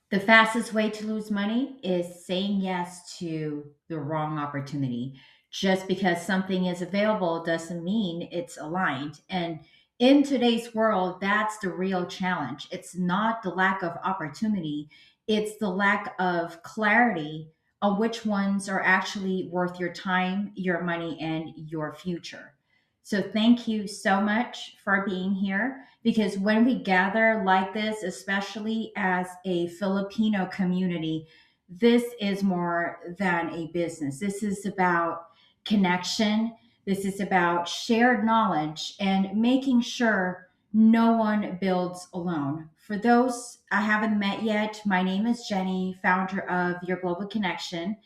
The fastest way to lose money is saying yes to the wrong opportunity. Just because something is available doesn't mean it's aligned. And in today's world, that's the real challenge. It's not the lack of opportunity, it's the lack of clarity on which ones are actually worth your time, your money, and your future. So, thank you so much for being here because when we gather like this, especially as a Filipino community, this is more than a business. This is about connection. This is about shared knowledge and making sure no one builds alone. For those I haven't met yet, my name is Jenny, founder of Your Global Connection.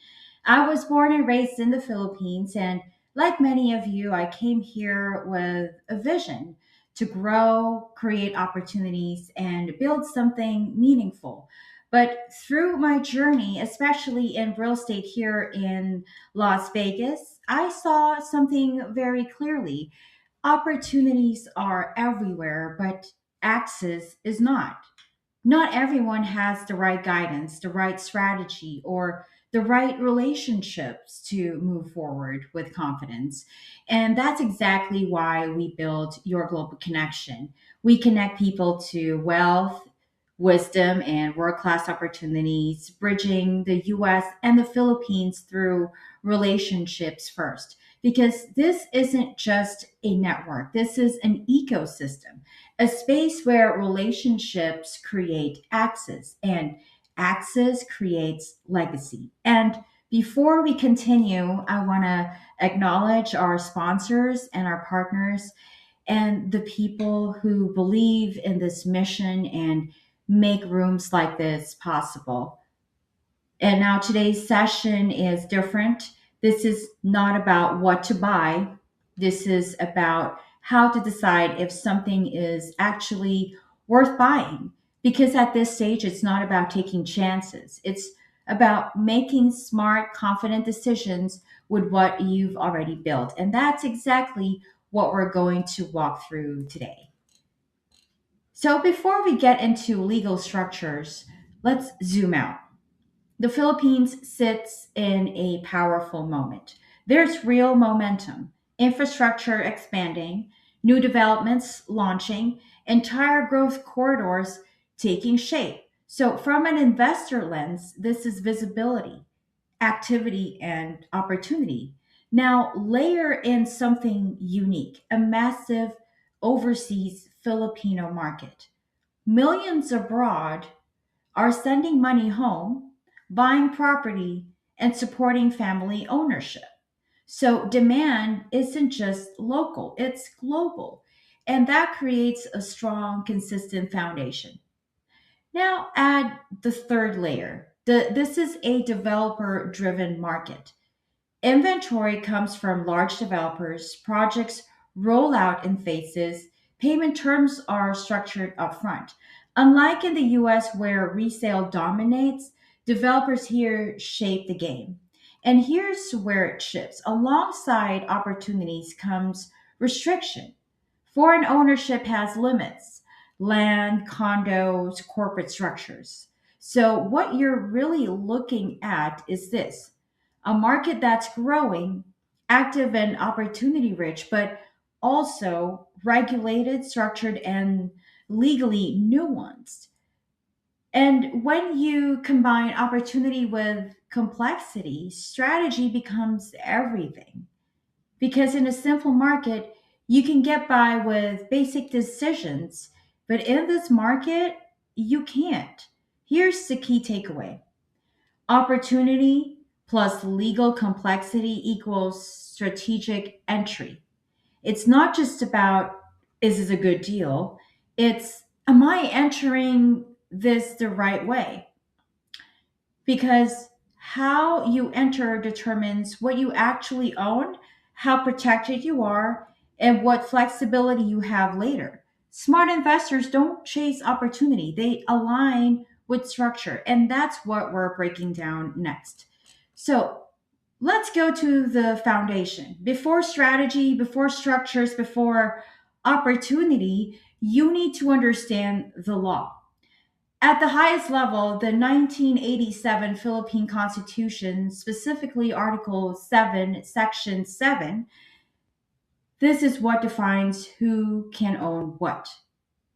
I was born and raised in the Philippines, and like many of you, I came here with a vision to grow, create opportunities, and build something meaningful. But through my journey, especially in real estate here in Las Vegas, I saw something very clearly. Opportunities are everywhere, but access is not. Not everyone has the right guidance, the right strategy, or the right relationships to move forward with confidence. And that's exactly why we built Your Global Connection. We connect people to wealth, wisdom, and world class opportunities, bridging the US and the Philippines through relationships first. Because this isn't just a network, this is an ecosystem, a space where relationships create access and access creates legacy. And before we continue, I want to acknowledge our sponsors and our partners and the people who believe in this mission and make rooms like this possible. And now today's session is different. This is not about what to buy. This is about how to decide if something is actually worth buying. Because at this stage, it's not about taking chances. It's about making smart, confident decisions with what you've already built. And that's exactly what we're going to walk through today. So before we get into legal structures, let's zoom out. The Philippines sits in a powerful moment. There's real momentum, infrastructure expanding, new developments launching, entire growth corridors taking shape. So, from an investor lens, this is visibility, activity, and opportunity. Now, layer in something unique, a massive overseas Filipino market. Millions abroad are sending money home, buying property, and supporting family ownership. So demand isn't just local, it's global. And that creates a strong, consistent foundation. Now add the third layer. This is a developer driven market. Inventory comes from large developers, projects roll out in phases, payment terms are structured upfront. Unlike in the US where resale dominates, developers here shape the game. And here's where it shifts. Alongside opportunities comes restriction. Foreign ownership has limits: land, condos, corporate structures. So, what you're really looking at is this: a market that's growing, active, and opportunity rich, but also regulated, structured, and legally nuanced. And when you combine opportunity with complexity, strategy becomes everything. Because in a simple market, you can get by with basic decisions, but in this market, you can't. Here's the key takeaway: opportunity plus legal complexity equals strategic entry. It's not just about, is this a good deal? It's, am I entering this the right way? Because how you enter determines what you actually own, how protected you are, and what flexibility you have later. Smart investors don't chase opportunity, they align with structure. And that's what we're breaking down next. So let's go to the foundation. Before strategy, before structures, before opportunity, you need to understand the law. At the highest level, the 1987 Philippine Constitution, specifically Article 7, Section 7, this is what defines who can own what.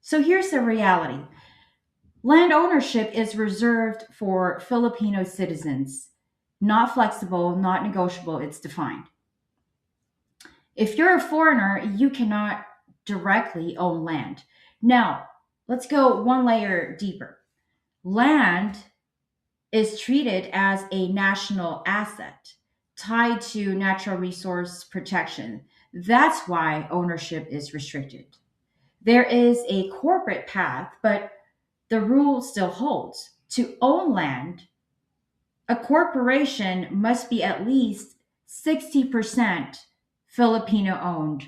So here's the reality: land ownership is reserved for Filipino citizens, not flexible, not negotiable, it's defined. If you're a foreigner, you cannot directly own land. Now, let's go one layer deeper. Land is treated as a national asset tied to natural resource protection. That's why ownership is restricted. There is a corporate path, but the rule still holds. To own land, a corporation must be at least 60% Filipino owned.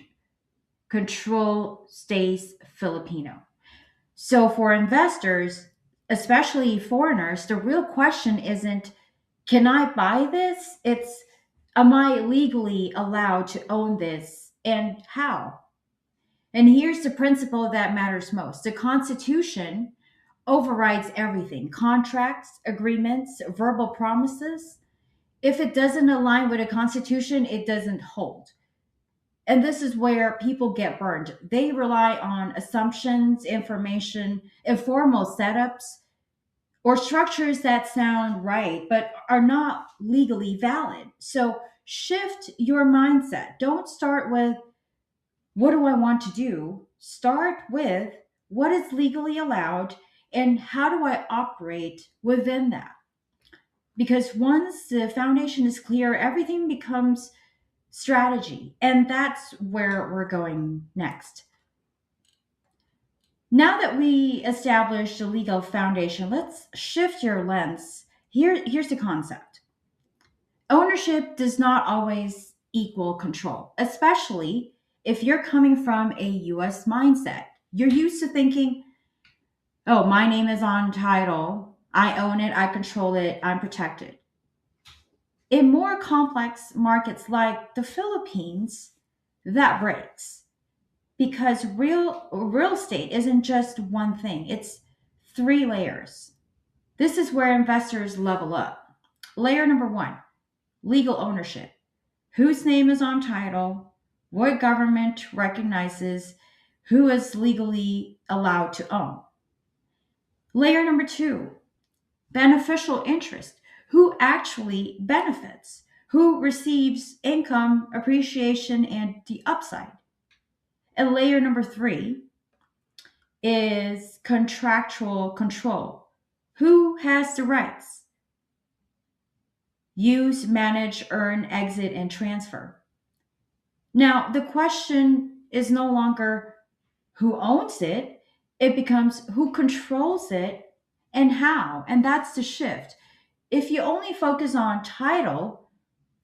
Control stays Filipino. So for investors, especially foreigners, the real question isn't, can I buy this? It's, am I legally allowed to own this and how? And here's the principle that matters most: the Constitution overrides everything: contracts, agreements, verbal promises. If it doesn't align with the Constitution, it doesn't hold. And this is where people get burned. They rely on assumptions, information, informal setups, or structures that sound right but are not legally valid. So shift your mindset. Don't start with, what do I want to do? Start with, what is legally allowed and how do I operate within that? Because once the foundation is clear, everything becomes strategy. And that's where we're going next. Now that we established a legal foundation, let's shift your lens. Here's the concept: ownership does not always equal control, especially if you're coming from a US mindset. You're used to thinking, oh, my name is on title, I own it, I control it, I'm protected. In more complex markets like the Philippines, that breaks, because real estate isn't just one thing, it's three layers. This is where investors level up. Layer number one: legal ownership. Whose name is on title? What government recognizes? Who is legally allowed to own? Layer number two: beneficial interest. Who actually benefits? Who receives income, appreciation, and the upside? And layer number three is contractual control. Who has the rights? Use, manage, earn, exit, and transfer. Now, the question is no longer who owns it, it becomes who controls it and how. And that's the shift. If you only focus on title,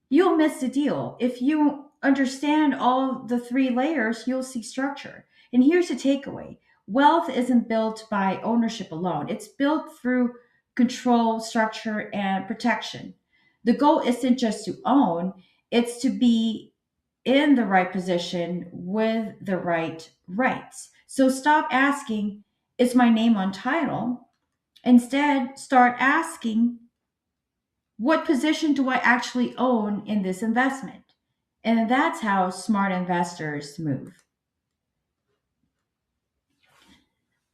you'll miss the deal. If you understand all the three layers, you'll see structure. And here's the takeaway: wealth isn't built by ownership alone, it's built through control, structure, and protection. The goal isn't just to own, it's to be in the right position with the right rights. So stop asking, is my name on title? Instead, start asking, what position do I actually own in this investment? And that's how smart investors move.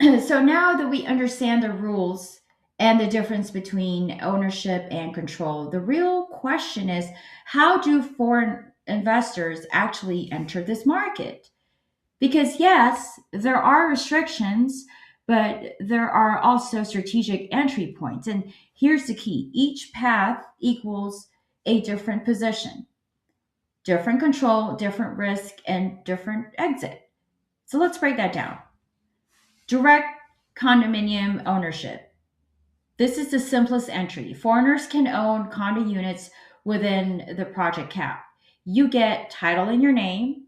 So now that we understand the rules and the difference between ownership and control, the real question is, how do foreign investors actually enter this market? Because, yes, there are restrictions, but there are also strategic entry points. And here's the key: each path equals a different position, different control, different risk, and different exit. So let's break that down. Direct condominium ownership. This is the simplest entry. Foreigners can own condo units within the project cap. You get title in your name,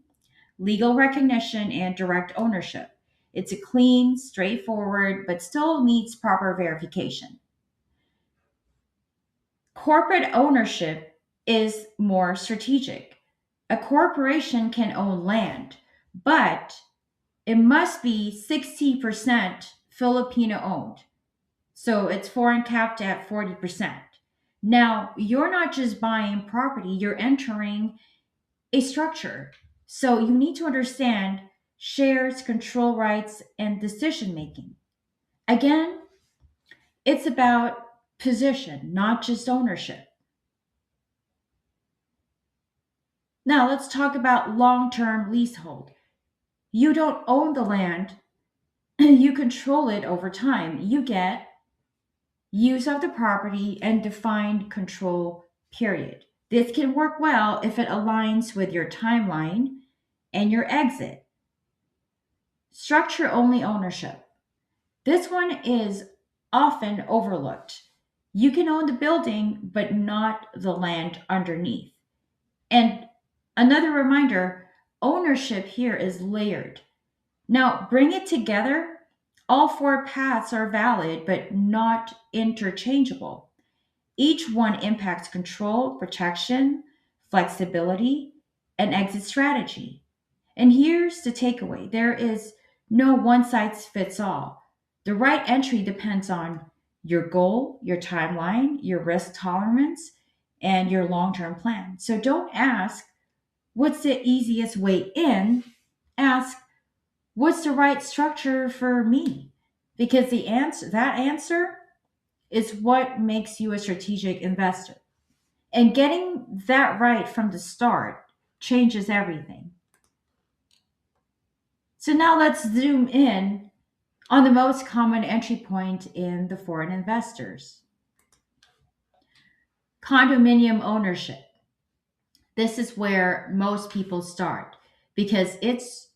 legal recognition, and direct ownership. It's a clean, straightforward, but still needs proper verification. Corporate ownership is more strategic. A corporation can own land, but it must be 60% Filipino owned. So it's foreign capped at 40%. Now, you're not just buying property, you're entering a structure. So you need to understand shares, control rights, and decision making. Again, it's about position, not just ownership. Now, let's talk about long term leasehold. You don't own the land, you control it over time. You get use of the property and defined control period. This can work well if it aligns with your timeline and your exit. Structure only ownership. This one is often overlooked. You can own the building, but not the land underneath. And another reminder, ownership here is layered. Now, bring it together. All four paths are valid, but not interchangeable. Each one impacts control, protection, flexibility, and exit strategy. And here's the takeaway, there is no one size fits all. The right entry depends on your goal, your timeline, your risk tolerance, and your long term plan. So don't ask, what's the easiest way in? Ask, what's the right structure for me? Because that answer is what makes you a strategic investor. And getting that right from the start changes everything. So now let's zoom in on the most common entry point in the foreign investors. Condominium ownership. This is where most people start because it's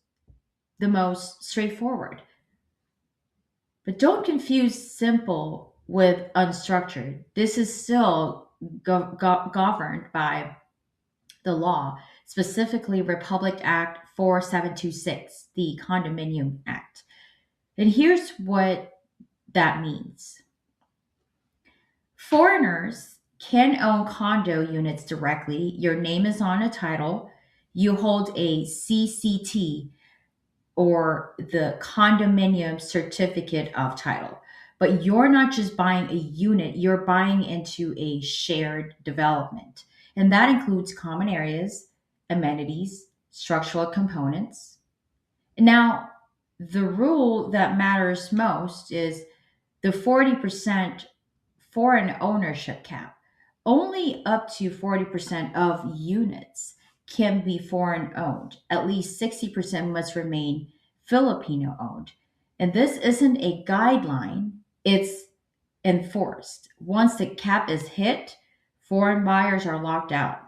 the most straightforward. But don't confuse simple with unstructured. This is still governed by the law, specifically Republic Act 4726, the Condominium Act. And here's what that means. Foreigners can own condo units directly. Your name is on a title. You hold a CCT, or the condominium certificate of title. But you're not just buying a unit, you're buying into a shared development. And that includes common areas, amenities, structural components. Now, the rule that matters most is the 40% foreign ownership cap. Only up to 40% of units can be foreign owned. At least 60% must remain Filipino owned. And this isn't a guideline, it's enforced. Once the cap is hit, foreign buyers are locked out,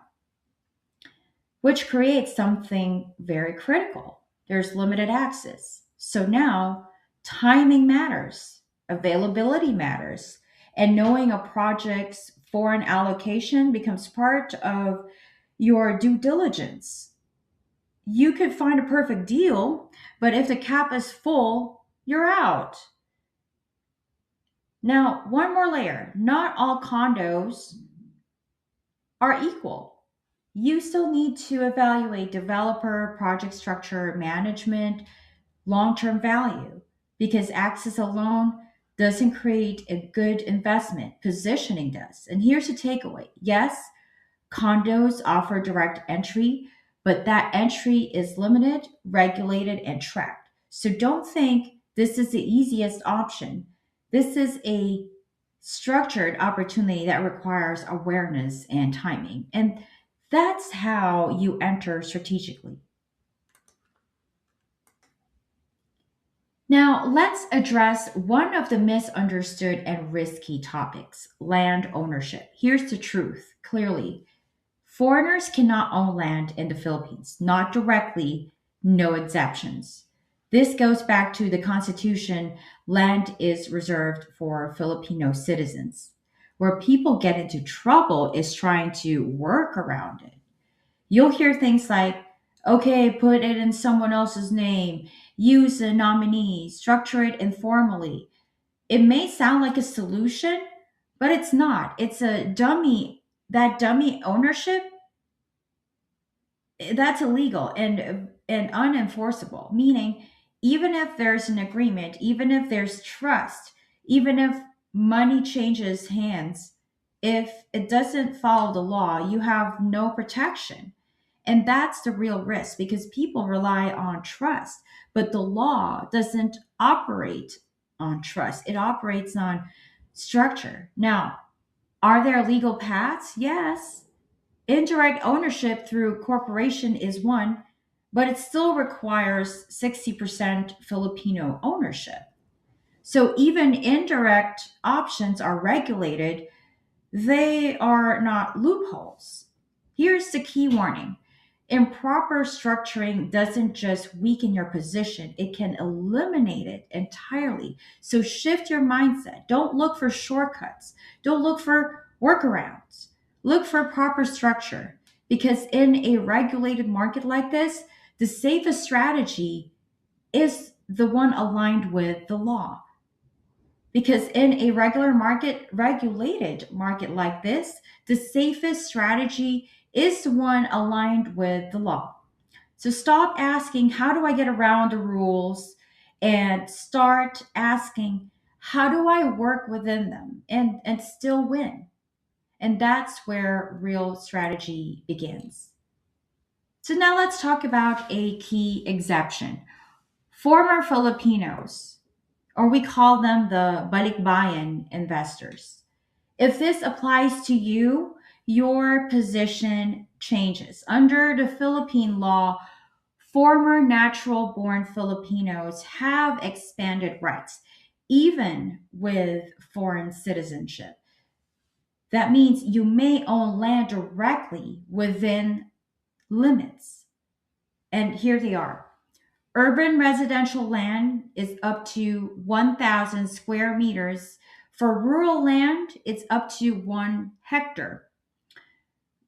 which creates something very critical. There's limited access. So now timing matters, availability matters, and knowing a project's foreign allocation becomes part of your due diligence. You could find a perfect deal, but if the cap is full, you're out. Now, one more layer, not all condos are equal. You still need to evaluate developer, project structure, management, long term value, because access alone doesn't create a good investment. Positioning does. And here's the takeaway, yes, condos offer direct entry, but that entry is limited, regulated, and tracked. So don't think this is the easiest option. This is a structured opportunity that requires awareness and timing. And that's how you enter strategically. Now, let's address one of the misunderstood and risky topics, land ownership. Here's the truth clearly, foreigners cannot own land in the Philippines, not directly, no exceptions. This goes back to the Constitution, land is reserved for Filipino citizens. Where people get into trouble is trying to work around it. You'll hear things like, okay, put it in someone else's name, use a nominee, structure it informally. It may sound like a solution, but it's not. It's a dummy. That dummy ownership, that's illegal and unenforceable, meaning even if there's an agreement, even if there's trust, even if money changes hands, if it doesn't follow the law, you have no protection. And that's the real risk because people rely on trust, but the law doesn't operate on trust, it operates on structure. Now, are there legal paths? Yes. Indirect ownership through corporation is one, but it still requires 60% Filipino ownership. So even indirect options are regulated, they are not loopholes. Here's the key warning: improper structuring doesn't just weaken your position, it can eliminate it entirely. So shift your mindset. Don't look for shortcuts, don't look for workarounds. Look for proper structure. Because in a regulated market like this, the safest strategy is the one aligned with the law. Because in a regulated market like this, the safest strategy is the one aligned with the law. So stop asking, how do I get around the rules? And start asking, how do I work within them and still win? And that's where real strategy begins. So now let's talk about a key exception: former Filipinos, or we call them the balikbayan investors. If this applies to you, your position changes. Under the Philippine law, former natural born Filipinos have expanded rights, even with foreign citizenship. That means you may own land directly within limits. And here they are. Urban residential land is up to 1,000 square meters. For rural land, it's up to 1 hectare.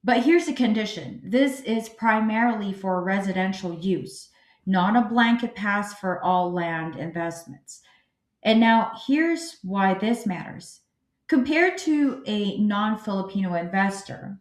But here's the condition: this is primarily for residential use, not a blanket pass for all land investments. And now here's why this matters. Compared to a non Filipino investor,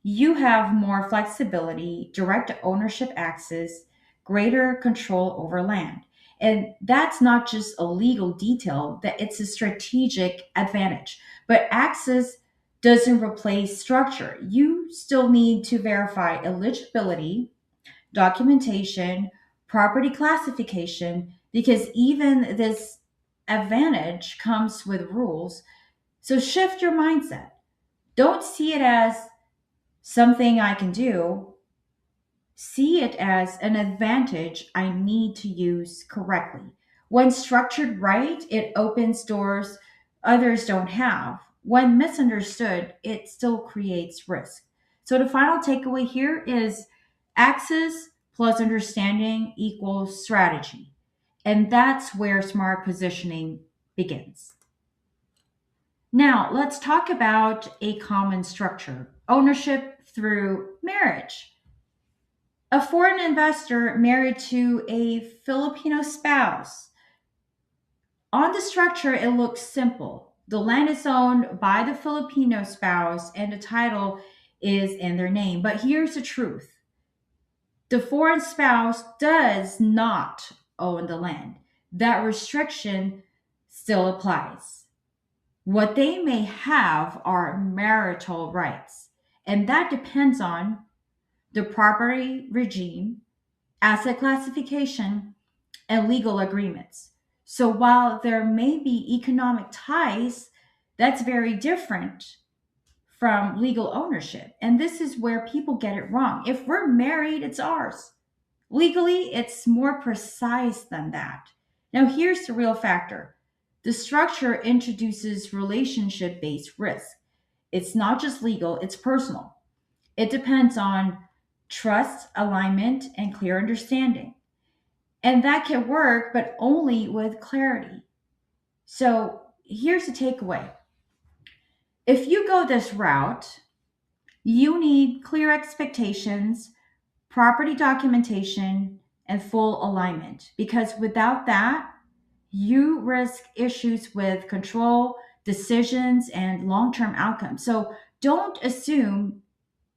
you have more flexibility, direct ownership access, greater control over land. And that's not just a legal detail, that it's a strategic advantage. But access doesn't replace structure. You still need to verify eligibility, documentation, property classification, because even this advantage comes with rules. So shift your mindset. Don't see it as something I can do, see it as an advantage I need to use correctly. When structured right, it opens doors others don't have. When misunderstood, it still creates risk. So the final takeaway here is access plus understanding equals strategy. And that's where smart positioning begins. Now, let's talk about a common structure: ownership through marriage. A foreign investor married to a Filipino spouse. On the structure, it looks simple. The land is owned by the Filipino spouse and the title is in their name. But here's the truth: the foreign spouse does not own the land. That restriction still applies. What they may have are marital rights, and that depends on the property regime, asset classification, and legal agreements. So while there may be economic ties, that's very different from legal ownership. And this is where people get it wrong. If we're married, it's ours. Legally, it's more precise than that. Now, here's the real factor: the structure introduces relationship based risk. It's not just legal, it's personal. It depends on trust, alignment, and clear understanding. And that can work, but only with clarity. So here's the takeaway: if you go this route, you need clear expectations, property documentation, and full alignment. Because without that, you risk issues with control, decisions, and long term outcomes. So don't assume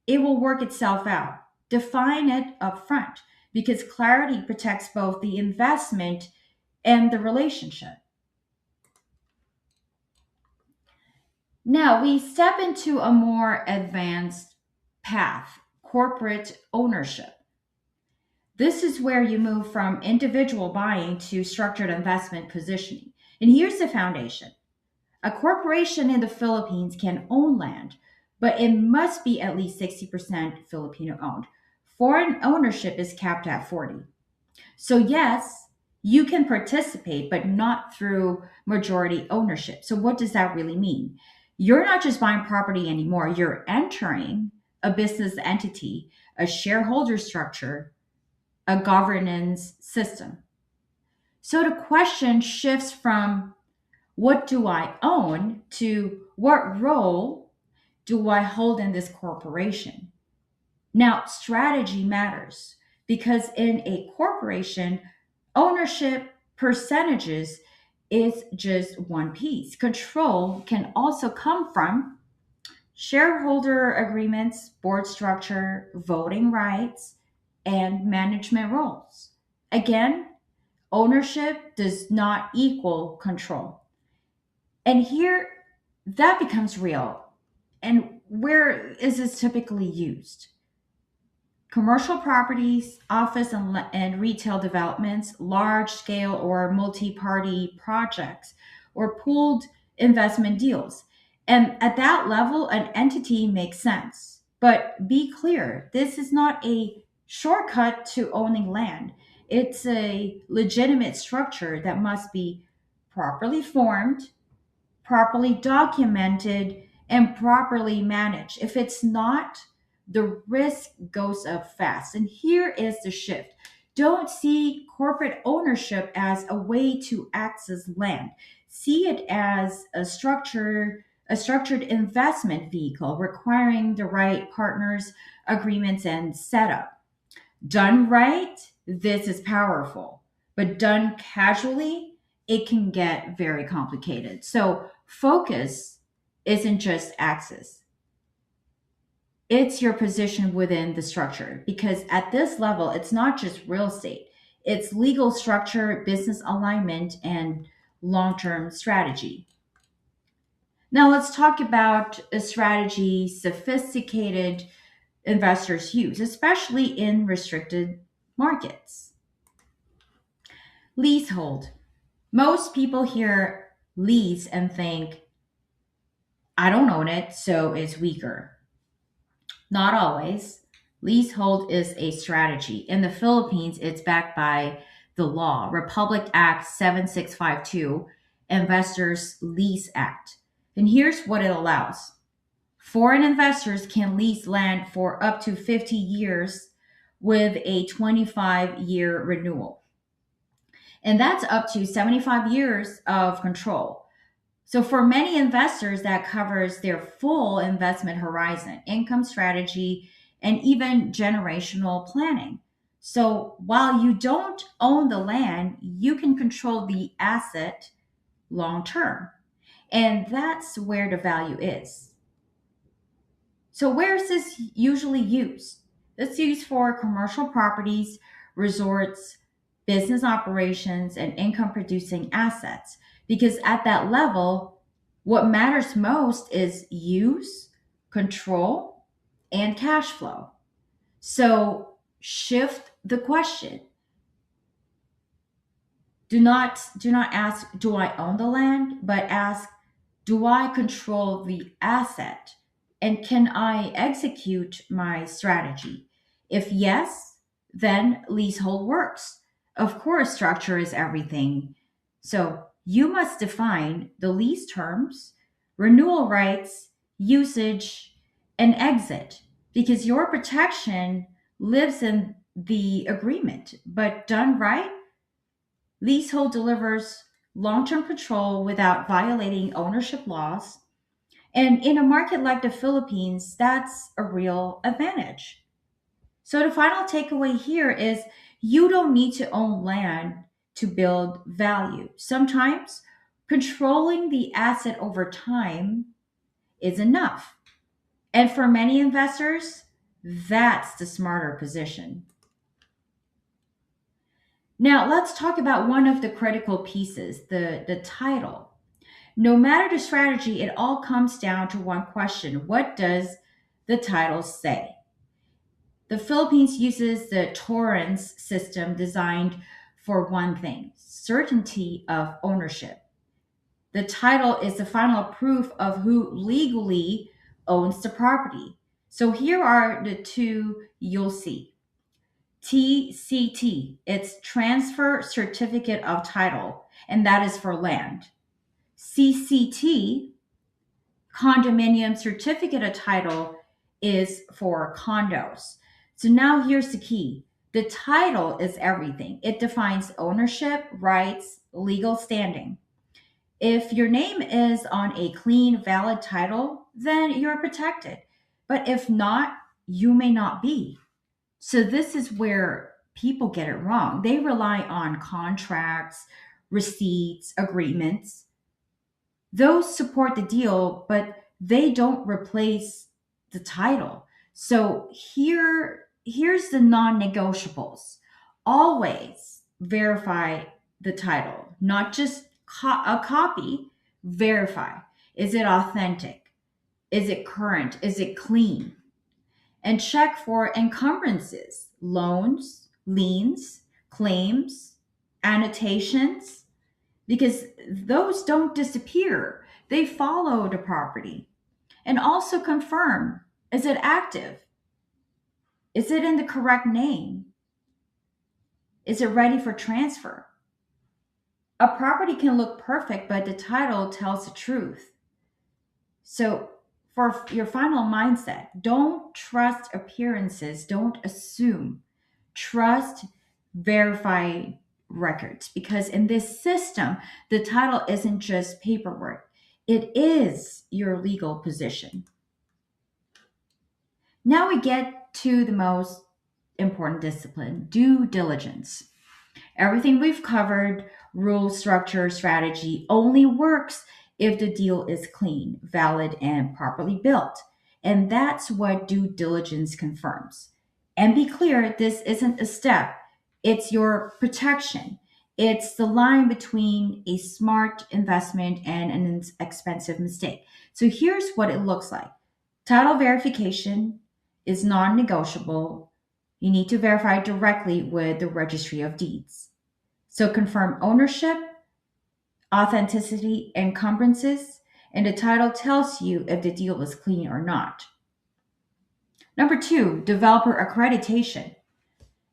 it will work itself out. Define it up front because clarity protects both the investment and the relationship. Now we step into a more advanced path, corporate ownership. This is where you move from individual buying to structured investment positioning. And here's the foundation: a corporation in the Philippines can own land, but it must be at least 60% Filipino owned. Foreign ownership is capped at 40. So, yes, you can participate, but not through majority ownership. So, what does that really mean? You're not just buying property anymore, you're entering a business entity, a shareholder structure, a governance system. So, the question shifts from what do I own to what role do I hold in this corporation? Now, strategy matters because in a corporation, ownership percentages is just one piece. Control can also come from shareholder agreements, board structure, voting rights, and management roles. Again, ownership does not equal control. And here, that becomes real. And where is this typically used? Commercial properties, office and retail developments, large scale or multi party projects, or pooled investment deals. And at that level, an entity makes sense. But be clear, this is not a shortcut to owning land. It's a legitimate structure that must be properly formed, properly documented, and properly managed. If it's not, the risk goes up fast. And here is the shift: don't see corporate ownership as a way to access land. See it as a structured investment vehicle requiring the right partners, agreements, and setup. Done right, this is powerful, but done casually, it can get very complicated. So, focus isn't just access, it's your position within the structure. Because at this level, it's not just real estate, it's legal structure, business alignment, and long term strategy. Now, let's talk about a strategy sophisticated investors use, especially in restricted markets. Leasehold. Most people hear lease and think, I don't own it, so it's weaker. Not always. Leasehold is a strategy. In the Philippines, it's backed by the law, Republic Act 7652, Investors Lease Act. And here's what it allows: foreign investors can lease land for up to 50 years with a 25-year renewal. And that's up to 75 years of control. So, for many investors, that covers their full investment horizon, income strategy, and even generational planning. So, while you don't own the land, you can control the asset long term. And that's where the value is. So, where is this usually used? It's used for commercial properties, resorts, business operations, and income producing assets. Because at that level, what matters most is use, control, and cash flow. So, shift the question. Do not ask, do I own the land, but ask, do I control the asset? And can I execute my strategy? If yes, then leasehold works. Of course, structure is everything. So you must define the lease terms, renewal rights, usage, and exit, because your protection lives in the agreement. But done right, leasehold delivers long term control without violating ownership laws. And in a market like the Philippines, that's a real advantage. So the final takeaway here is you don't need to own land to build value. Sometimes controlling the asset over time is enough. And for many investors, that's the smarter position. Now, let's talk about one of the critical pieces, the title. No matter the strategy, it all comes down to one question: what does the title say? The Philippines uses the torrents system designed for one thing: certainty of ownership. The title is the final proof of who legally owns the property. So here are the two you'll see. TCT, it's Transfer Certificate of Title, and that is for land. CCT, Condominium Certificate of Title, is for condos. So now here's the key: the title is everything, it defines ownership, rights, legal standing. If your name is on a clean, valid title, then you're protected. But if not, you may not be. So, this is where people get it wrong. They rely on contracts, receipts, agreements. Those support the deal, but they don't replace the title. So, here's the non-negotiables. Always verify the title, not just a copy. Verify. Is it authentic? Is it current? Is it clean? And check for encumbrances, loans, liens, claims, annotations, because those don't disappear. They follow the property. And also confirm: is it active? Is it in the correct name? Is it ready for transfer? A property can look perfect, but the title tells the truth. So, for your final mindset, don't trust appearances, don't assume. Trust verified records, because in this system, the title isn't just paperwork, it is your legal position. Now we get to the most important discipline: due diligence. Everything we've covered, rule, structure, strategy, only works if the deal is clean, valid, and properly built. And that's what due diligence confirms. And be clear, this isn't a step, it's your protection. It's the line between a smart investment and an expensive mistake. So here's what it looks like: title verification is non negotiable. You need to verify directly with the Registry of Deeds. So confirm ownership, authenticity, encumbrances, and the title tells you if the deal is clean or not. Number two, developer accreditation.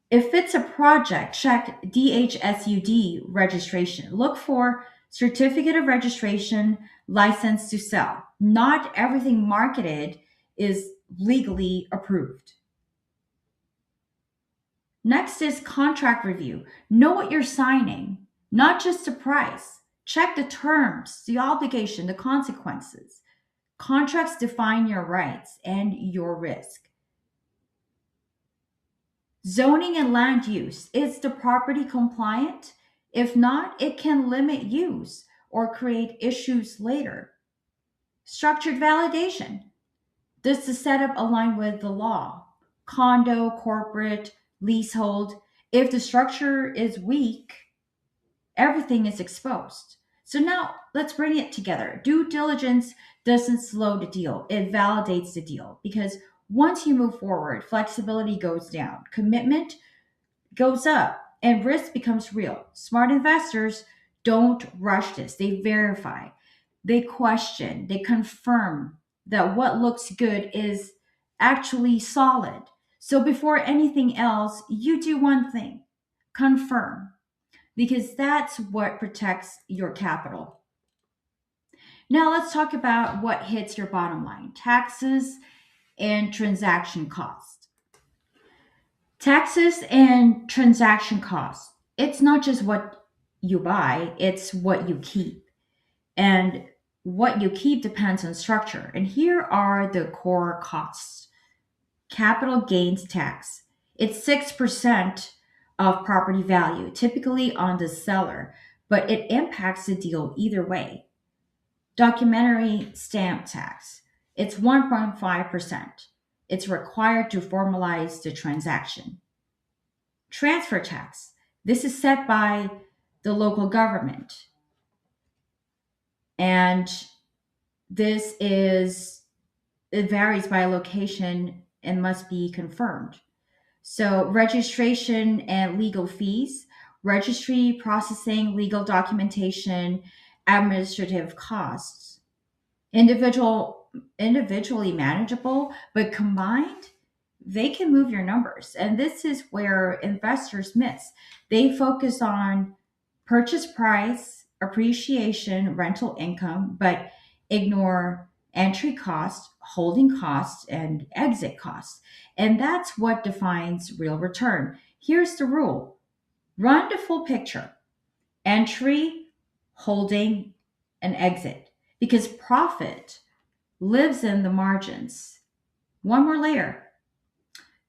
If it's a project, check DHSUD registration. Look for certificate of registration, license to sell. Not everything marketed is legally approved. Next is contract review. Know what you're signing, not just the price. Check the terms, the obligation, the consequences. Contracts define your rights and your risk. Zoning and land use. Is the property compliant? If not, it can limit use or create issues later. Structured validation. Does the setup align with the law? Condo, corporate, leasehold. If the structure is weak, everything is exposed. So now let's bring it together. Due diligence doesn't slow the deal, it validates the deal, because once you move forward, flexibility goes down, commitment goes up, and risk becomes real. Smart investors don't rush this, they verify, they question, they confirm that what looks good is actually solid. So before anything else, you do one thing: confirm, because that's what protects your capital. Now let's talk about what hits your bottom line: taxes and transaction costs. Taxes and transaction costs. It's not just what you buy, it's what you keep. And what you keep depends on structure. And here are the core costs. Capital gains tax. It's 6% of property value, typically on the seller, but it impacts the deal either way. Documentary stamp tax. It's 1.5%. It's required to formalize the transaction. Transfer tax. This is set by the local government. And this is, it varies by location and must be confirmed. So, registration and legal fees, registry processing, legal documentation, administrative costs. Individually manageable, but combined, they can move your numbers. And this is where investors miss. They focus on purchase price, appreciation, rental income, but ignore entry cost, holding costs, and exit costs. And that's what defines real return. Here's the rule: run the full picture: entry, holding, and exit. Because profit lives in the margins. One more layer: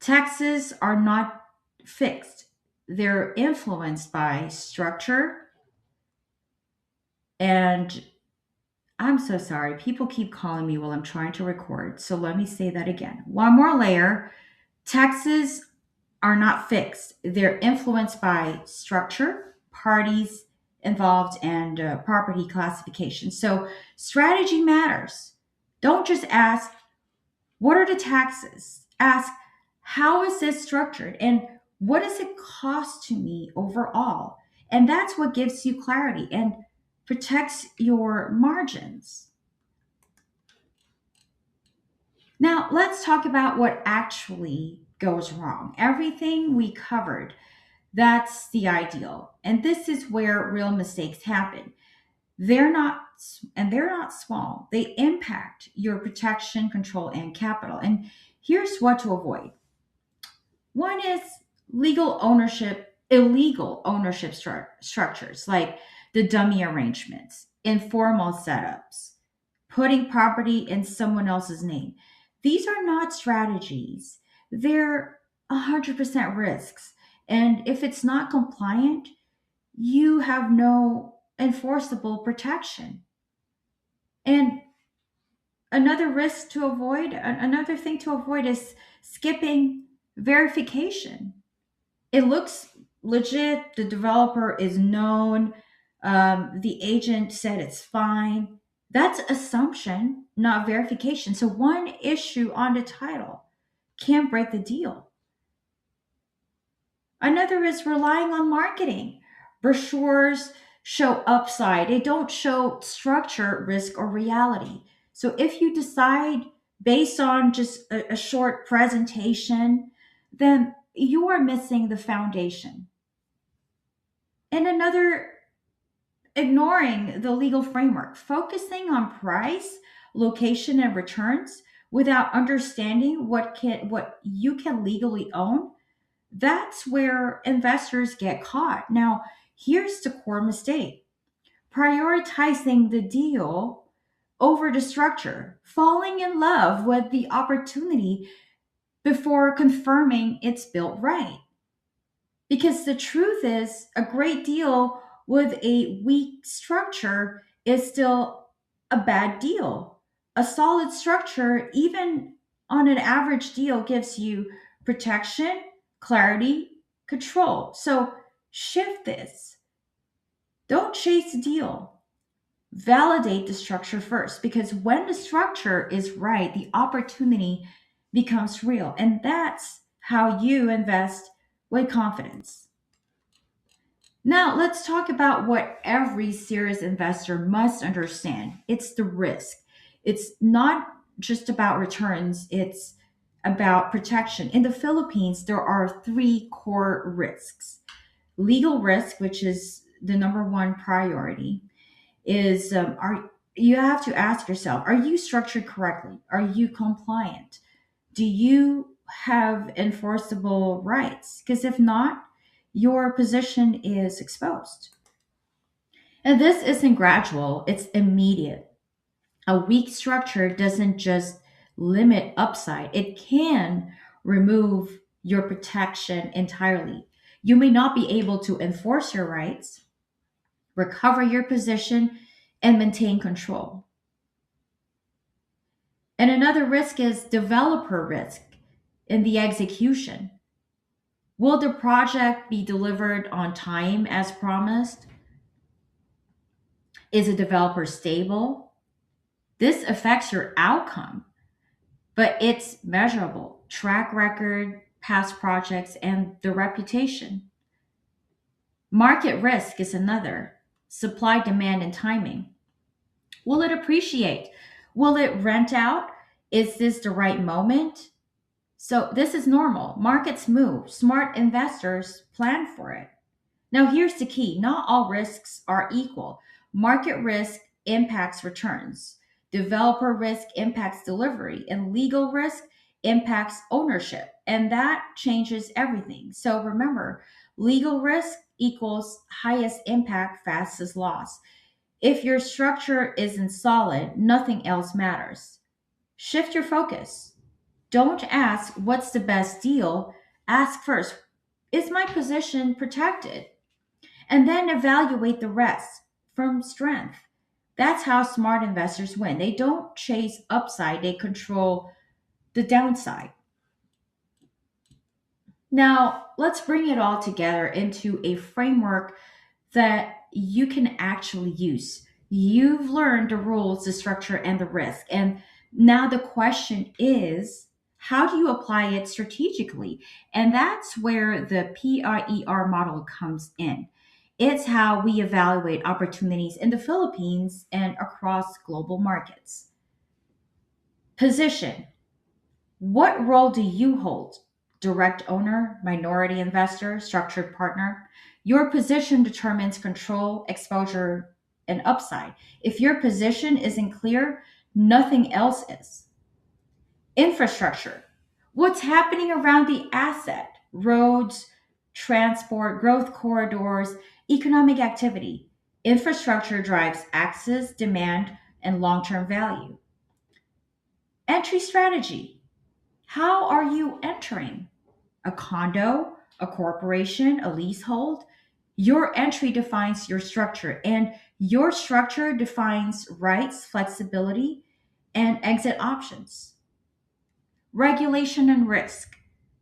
taxes are not fixed, they're influenced by structure. And I'm so sorry, people keep calling me while I'm trying to record. So let me say that again. One more layer: taxes are not fixed, they're influenced by structure, parties involved, and property classification. So strategy matters. Don't just ask, what are the taxes? Ask, how is this structured? And what does it cost to me overall? And that's what gives you clarity and protects your margins. Now, let's talk about what actually goes wrong. Everything we covered, that's the ideal. And this is where real mistakes happen. They're not small. They impact your protection, control, and capital. And here's what to avoid. One is illegal ownership structures like the dummy arrangements, informal setups, putting property in someone else's name. These are not strategies. They're 100% risks. And if it's not compliant, you have no enforceable protection. And another thing to avoid is skipping verification. It looks legit, the developer is known, the agent said it's fine. That's assumption, not verification. So one issue on the title can't break the deal. Another is relying on marketing. Brochures show upside, they don't show structure, risk, or reality. So if you decide based on just a short presentation, then you are missing the foundation. And another, ignoring the legal framework, focusing on price, location, and returns without understanding what you can legally own. That's where investors get caught. Now, here's the core mistake: prioritizing the deal over the structure, falling in love with the opportunity before confirming it's built right. Because the truth is, a great deal with a weak structure is still a bad deal. A solid structure, even on an average deal, gives you protection, clarity, control. So shift this. Don't chase the deal. Validate the structure first, because when the structure is right, the opportunity becomes real. And that's how you invest with confidence. Now, let's talk about what every serious investor must understand: it's the risk. It's not just about returns, it's about protection. In the Philippines, there are three core risks. Legal risk, which is the number one priority, is are you have to ask yourself, are you structured correctly? Are you compliant? Do you have enforceable rights? Because if not, your position is exposed. And this isn't gradual, it's immediate. A weak structure doesn't just limit upside, it can remove your protection entirely. You may not be able to enforce your rights, recover your position, and maintain control. And another risk is developer risk in the execution. Will the project be delivered on time as promised? Is a developer stable? This affects your outcome, but it's measurable. Track record, past projects, and the reputation. Market risk is another. Supply, demand, and timing. Will it appreciate? Will it rent out? Is this the right moment? So, this is normal. Markets move. Smart investors plan for it. Now, here's the key: not all risks are equal. Market risk impacts returns, developer risk impacts delivery, and legal risk impacts ownership. And that changes everything. So, remember, legal risk equals highest impact, fastest loss. If your structure isn't solid, nothing else matters. Shift your focus. Don't ask what's the best deal. Ask first, is my position protected? And then evaluate the rest from strength. That's how smart investors win. They don't chase upside, they control the downside. Now, let's bring it all together into a framework that you can actually use. You've learned the rules, the structure, and the risk. And now the question is, how do you apply it strategically? And that's where the PIER model comes in. It's how we evaluate opportunities in the Philippines and across global markets. Position. What role do you hold? Direct owner, minority investor, structured partner? Your position determines control, exposure, and upside. If your position isn't clear, nothing else is. Infrastructure. What's happening around the asset? Roads, transport, growth corridors, economic activity. Infrastructure drives access, demand, and long term value. Entry strategy. How are you entering? A condo, a corporation, a leasehold? Your entry defines your structure, and your structure defines rights, flexibility, and exit options. Regulation and risk.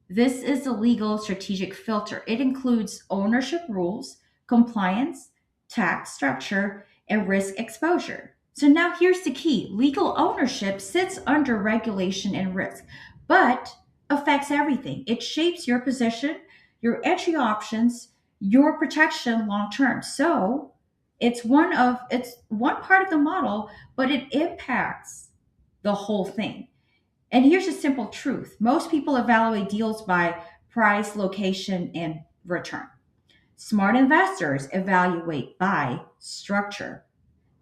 This is a legal strategic filter. It includes ownership rules, compliance, tax structure, and risk exposure. So now here's the key: legal ownership sits under regulation and risk, but affects everything. It shapes your position, your entry options, your protection long term. So it's one part of the model, but it impacts the whole thing. And here's a simple truth: most people evaluate deals by price, location, and return. Smart investors evaluate by structure,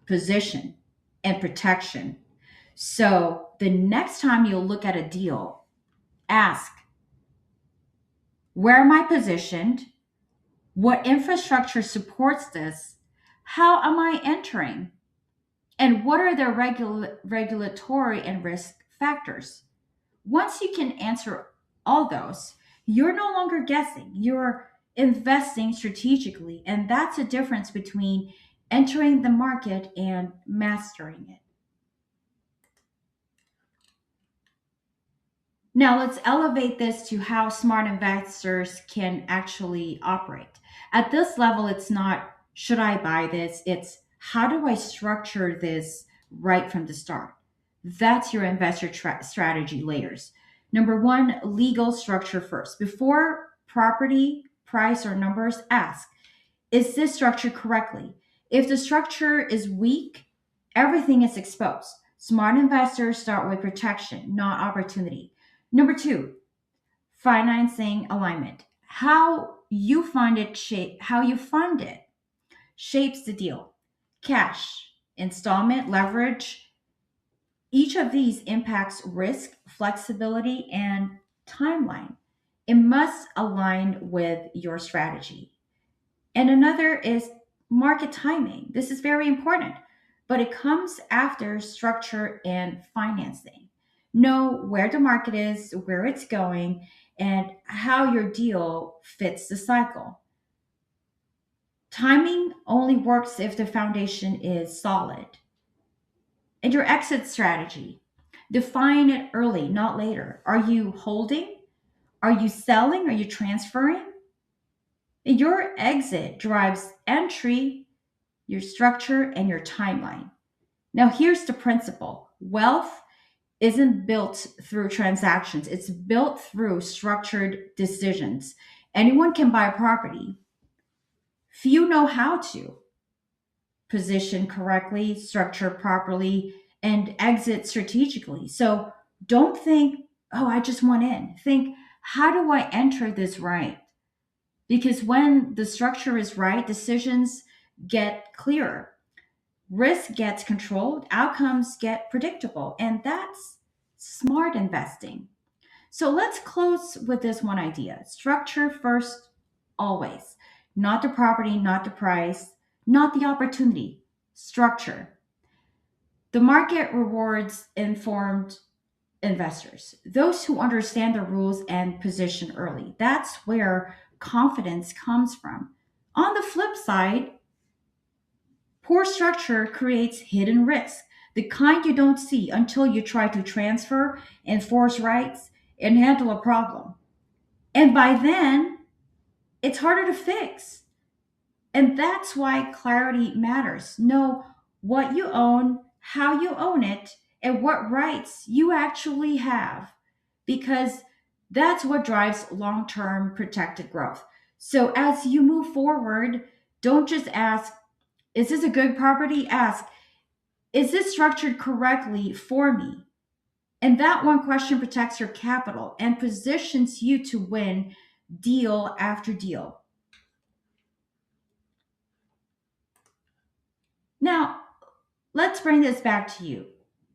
position, and protection. So the next time you look at a deal, ask, where am I positioned? What infrastructure supports this? How am I entering? And what are the regulatory and risk factors? Once you can answer all those, you're no longer guessing. You're investing strategically. And that's a difference between entering the market and mastering it. Now, let's elevate this to how smart investors can actually operate. At this level, it's not, should I buy this? It's, how do I structure this right from the start? That's your investor strategy layers. Number one, legal structure first. Before property, price, or numbers, ask, is this structured correctly? If the structure is weak, everything is exposed. Smart investors start with protection, not opportunity. Number two, financing alignment. How you fund it shapes the deal. Cash, installment, leverage, each of these impacts risk, flexibility, and timeline. It must align with your strategy. And another is market timing. This is very important, but it comes after structure and financing. Know where the market is, where it's going, and how your deal fits the cycle. Timing only works if the foundation is solid. And your exit strategy: define it early, not later. Are you holding? Are you selling? Are you transferring? Your exit drives entry, your structure, and your timeline. Now, here's the principle: wealth isn't built through transactions, it's built through structured decisions. Anyone can buy property, few know how to position correctly, structure properly, and exit strategically. So don't think, oh, I just want in. Think, how do I enter this right? Because when the structure is right, decisions get clearer, risk gets controlled, outcomes get predictable, and that's smart investing. So let's close with this one idea: structure first, always. Not the property, not the price, not the opportunity. Structure. The market rewards informed investors, those who understand the rules and position early. That's where confidence comes from. On the flip side, poor structure creates hidden risk, the kind you don't see until you try to transfer, enforce rights, and handle a problem. And by then, it's harder to fix. And that's why clarity matters. Know what you own, how you own it, and what rights you actually have, because that's what drives long term protected growth. So as you move forward, don't just ask, is this a good property? Ask, is this structured correctly for me? And that one question protects your capital and positions you to win deal after deal. Now, let's bring this back to you.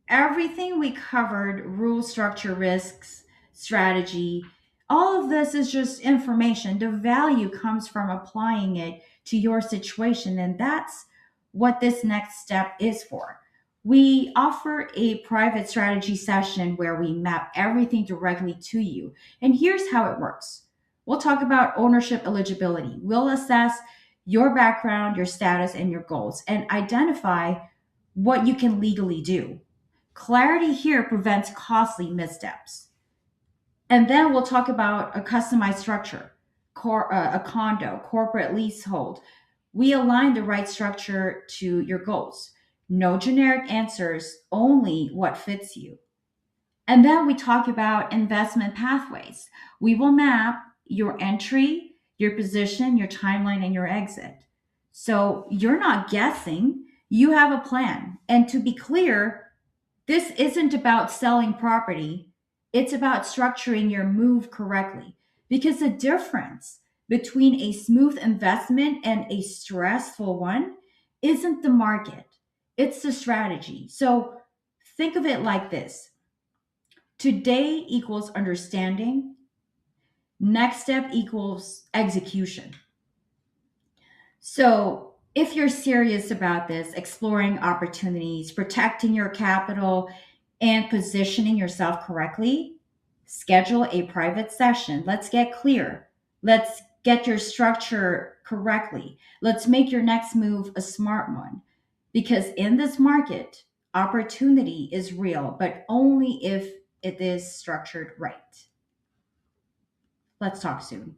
Everything we covered, rule, structure, risks, strategy, all of this is just information. The value comes from applying it to your situation, and that's what this next step is for. We offer a private strategy session where we map everything directly to you. And here's how it works: we'll talk about ownership eligibility, we'll assess your background, your status, and your goals, and identify what you can legally do. Clarity here prevents costly missteps. And then we'll talk about a customized structure, a condo, corporate leasehold. We align the right structure to your goals. No generic answers, only what fits you. And then we talk about investment pathways. We will map your entry, your position, your timeline, and your exit. So you're not guessing, you have a plan. And to be clear, this isn't about selling property, it's about structuring your move correctly. Because the difference between a smooth investment and a stressful one isn't the market, it's the strategy. So think of it like this: today equals understanding, next step equals execution. So, if you're serious about this, exploring opportunities, protecting your capital, and positioning yourself correctly, schedule a private session. Let's get clear. Let's get your structure correctly. Let's make your next move a smart one. Because in this market, opportunity is real, but only if it is structured right. Let's talk soon.